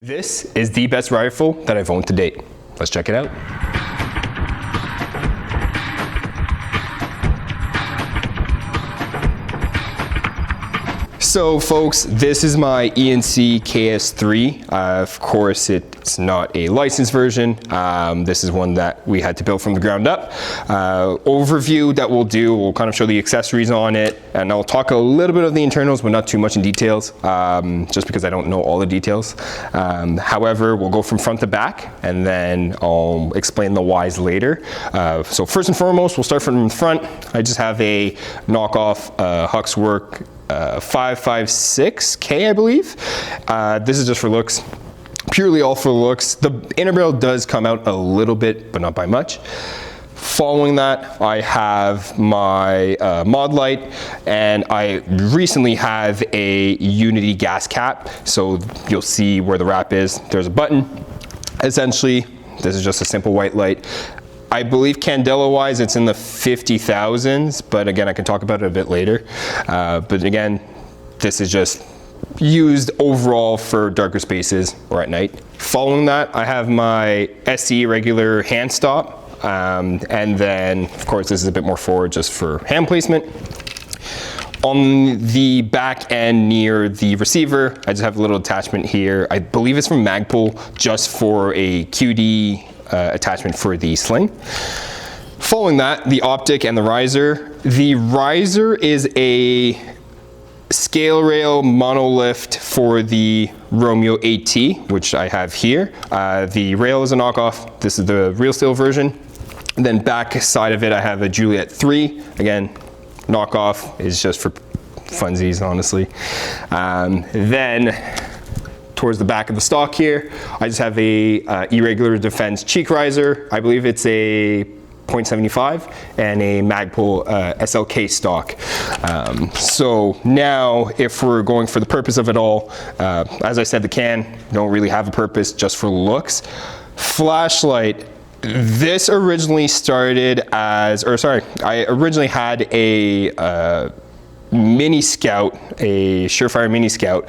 This is the best rifle that I've owned to date. Let's check it out. So folks, this is my ENC KS3. Of course, it's not a licensed version. This is one that we had to build from the ground up. Overview that we'll do, we'll kind of show the accessories on it, and I'll talk a little bit of the internals, but not too much in details, just because I don't know all the details. However, we'll go from front to back, and then I'll explain the whys later. So first and foremost, we'll start from the front. I just have a knockoff Huxwork 556K, I believe. This is just for looks, purely all for looks. The inner barrel does come out a little bit, but not by much. Following that, I have my mod light, and I recently have a Unity gas cap. So you'll see where the wrap is. There's a button. Essentially, this is just a simple white light. I believe Candela-wise, it's in the 50,000s, but again, I can talk about it a bit later. But again, this is just used overall for darker spaces or at night. Following that, I have my SE regular hand stop. And then, of course, this is a bit more forward just for hand placement. On the back end near the receiver, I just have a little attachment here. I believe it's from Magpul, just for a QD attachment for the sling. Following that, the optic and the riser. The riser is a scale rail monolift for the Romeo AT, which I have here. The rail is a knockoff. This is the real steel version. And then back side of it, I have a Juliet 3. Again, knockoff is just for funsies, honestly. Then towards the back of the stock here, I just have a irregular defense cheek riser. I believe it's a 0.75 and a Magpul SLK stock. So now, if we're going for the purpose of it all, as I said, the can don't really have a purpose, just for looks. Flashlight. This originally started as, I originally had a Mini Scout, a Surefire Mini Scout.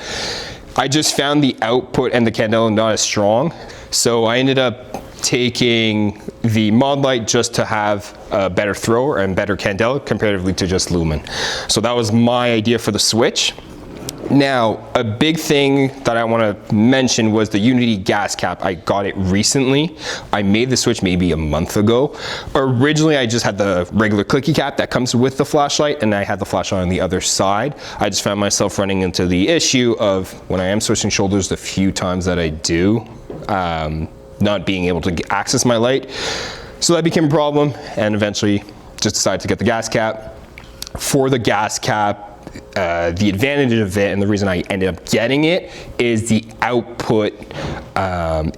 I just found the output and the candela not as strong, so I ended up taking the mod light just to have a better thrower and better candela comparatively to just lumen. So that was my idea for the switch. Now, a big thing that I want to mention was the Unity gas cap. I got it recently. I made the switch maybe a month ago. Originally, I just had the regular clicky cap that comes with the flashlight, and I had the flashlight on the other side. I just found myself running into the issue of, when I am switching shoulders, the few times that I do, not being able to access my light. So that became a problem, and eventually just decided to get the gas cap. For the gas cap, the advantage of it, and the reason I ended up getting it, is the output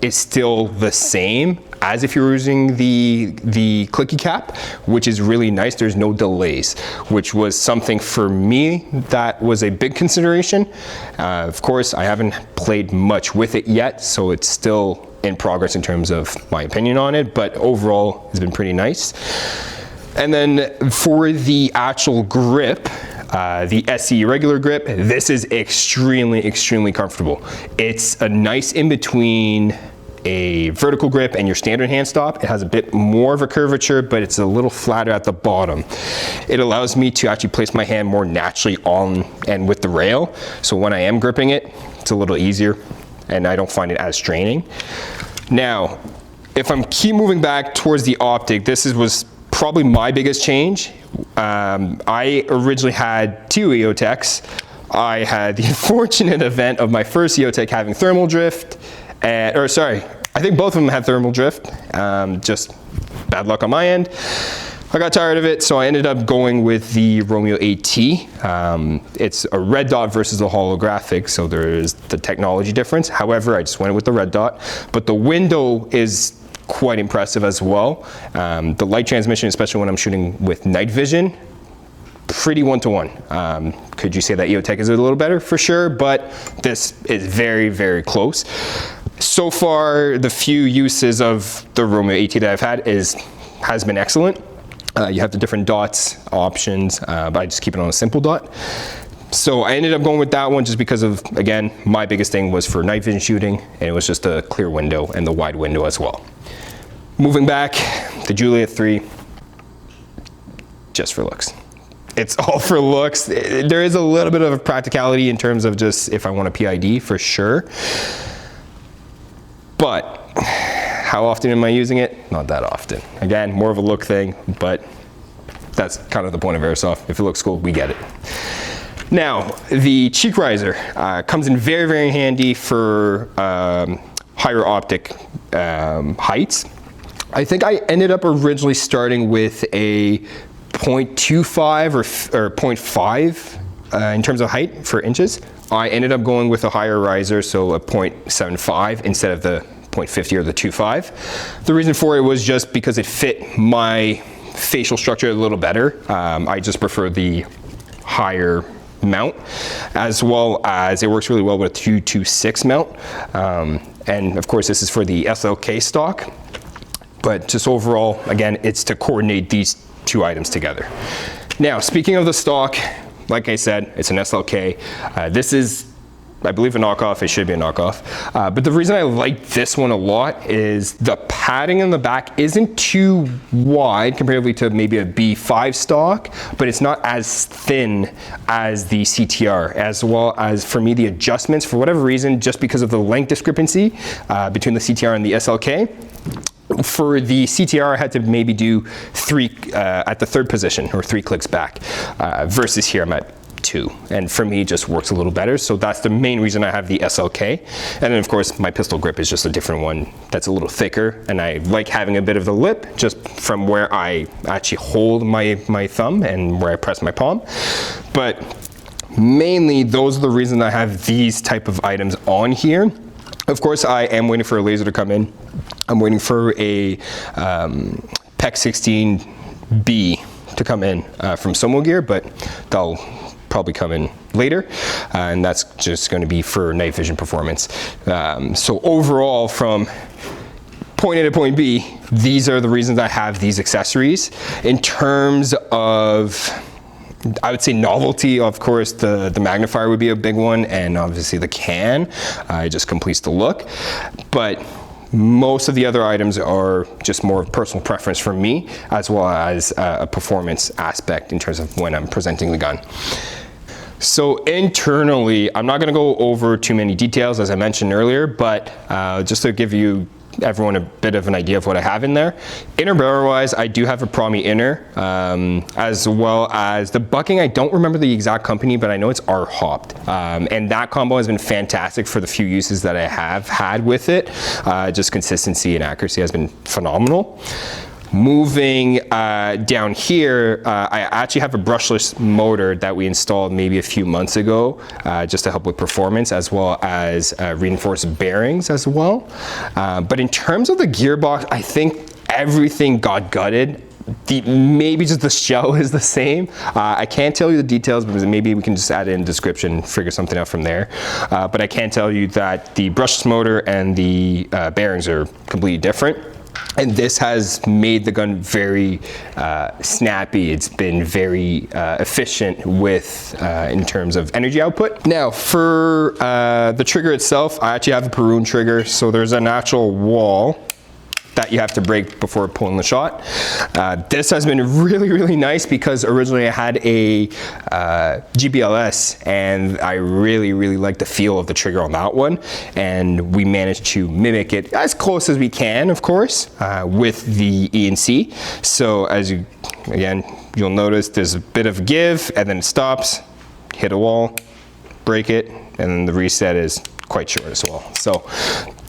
is still the same as if you're using the clicky cap, which is really nice. There's no delays, which was something for me that was a big consideration. Of course, I haven't played much with it yet, so it's still in progress in terms of my opinion on it, but overall it's been pretty nice. And then for the actual grip, the SE regular grip, this is extremely comfortable. It's a nice in between a vertical grip and your standard hand stop. It has a bit more of a curvature, but it's a little flatter at the bottom. It allows me to actually place my hand more naturally on and with the rail. So when I am gripping it, it's a little easier and I don't find it as straining. Now, if I'm keep moving back towards the optic, this was probably my biggest change. I originally had two EOTechs. I had the unfortunate event of my first EOTech having thermal drift, I think both of them had thermal drift, just bad luck on my end. I got tired of it, so I ended up going with the Romeo AT. It's a red dot versus a holographic, so there is the technology difference. However, I just went with the red dot, but the window is quite impressive as well. The light transmission, especially when I'm shooting with night vision, pretty one-to-one. Could you say that EOTech is a little better? For sure, but this is very close. So far, the few uses of the Romeo AT that I've had has been excellent. You have the different dots options, but I just keep it on a simple dot. So I ended up going with that one just because of, again, my biggest thing was for night vision shooting, and it was just a clear window and the wide window as well. Moving back, the Juliet 3, just for looks. It's all for looks. There is a little bit of a practicality in terms of just if I want a PID for sure. But how often am I using it? Not that often. Again, more of a look thing, but that's kind of the point of Airsoft. If it looks cool, we get it. Now, the cheek riser comes in very, very handy for higher optic heights. I think I ended up originally starting with a 0.25 or 0.5 in terms of height for inches. I ended up going with a higher riser, so a 0.75 instead of the 0.50 or the 2.5. The reason for it was just because it fit my facial structure a little better. I just prefer the higher mount, as well as it works really well with a 226 mount. And of course, this is for the SLK stock. But just overall, again, it's to coordinate these two items together. Now, speaking of the stock, like I said, it's an SLK. This is, I believe, a knockoff. It should be a knockoff. But the reason I like this one a lot is the padding in the back isn't too wide comparatively to maybe a B5 stock, but it's not as thin as the CTR, as well as, for me, the adjustments, for whatever reason, just because of the length discrepancy between the CTR and the SLK. For the CTR, I had to maybe do 3 at the third position, or 3 clicks back, versus here I'm at 2. And for me, it just works a little better. So that's the main reason I have the SLK. And then of course, my pistol grip is just a different one that's a little thicker. And I like having a bit of the lip just from where I actually hold my thumb and where I press my palm. But mainly, those are the reasons I have these type of items on here. Of course, I am waiting for a laser to come in. I'm waiting for a PEC 16B to come in from Somo Gear, but they'll probably come in later, and that's just going to be for night vision performance. So overall, from point A to point B, these are the reasons I have these accessories. In terms of, I would say, novelty, of course, the magnifier would be a big one, and obviously the can, it just completes the look. But most of the other items are just more personal preference for me, as well as a performance aspect in terms of when I'm presenting the gun. So internally, I'm not going to go over too many details, as I mentioned earlier, but just to give you everyone a bit of an idea of what I have in there. Inner barrel wise, I do have a Promi inner, as well as the bucking. I don't remember the exact company, but I know it's R-hopped. And that combo has been fantastic for the few uses that I have had with it. Just consistency and accuracy has been phenomenal. Moving down here, I actually have a brushless motor that we installed maybe a few months ago, just to help with performance, as well as reinforced bearings as well. But in terms of the gearbox, I think everything got gutted. Maybe just the shell is the same. I can't tell you the details, because maybe we can just add it in the description, figure something out from there. But I can tell you that the brushless motor and the bearings are completely different. And this has made the gun very snappy. It's been very efficient with in terms of energy output. Now for the trigger itself, I actually have a Perun trigger. So there's an actual wall that you have to break before pulling the shot. This has been really, really nice, because originally I had a GBLS, and I really, really like the feel of the trigger on that one. And we managed to mimic it as close as we can, of course, with the ENC. So as you, again, you'll notice there's a bit of give, and then it stops, hit a wall, break it, and then the reset is quite short as well. So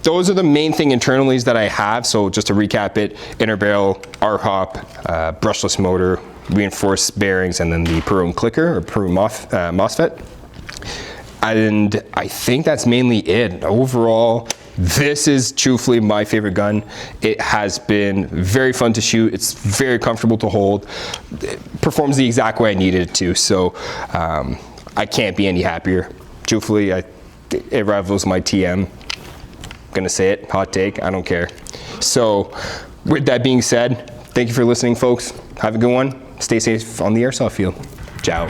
those are the main thing internalies that I have. So just to recap it, inner barrel, R-hop, brushless motor, reinforced bearings, and then the Perun clicker, or Perun MOSFET. And I think that's mainly it. Overall, this is truthfully my favorite gun. It has been very fun to shoot. It's very comfortable to hold. It performs the exact way I needed it to. So I can't be any happier. Truthfully, it rivals my TM. Gonna say it, hot take, I don't care. So with that being said, thank you for listening, folks. Have a good one. Stay safe on the airsoft field. Ciao.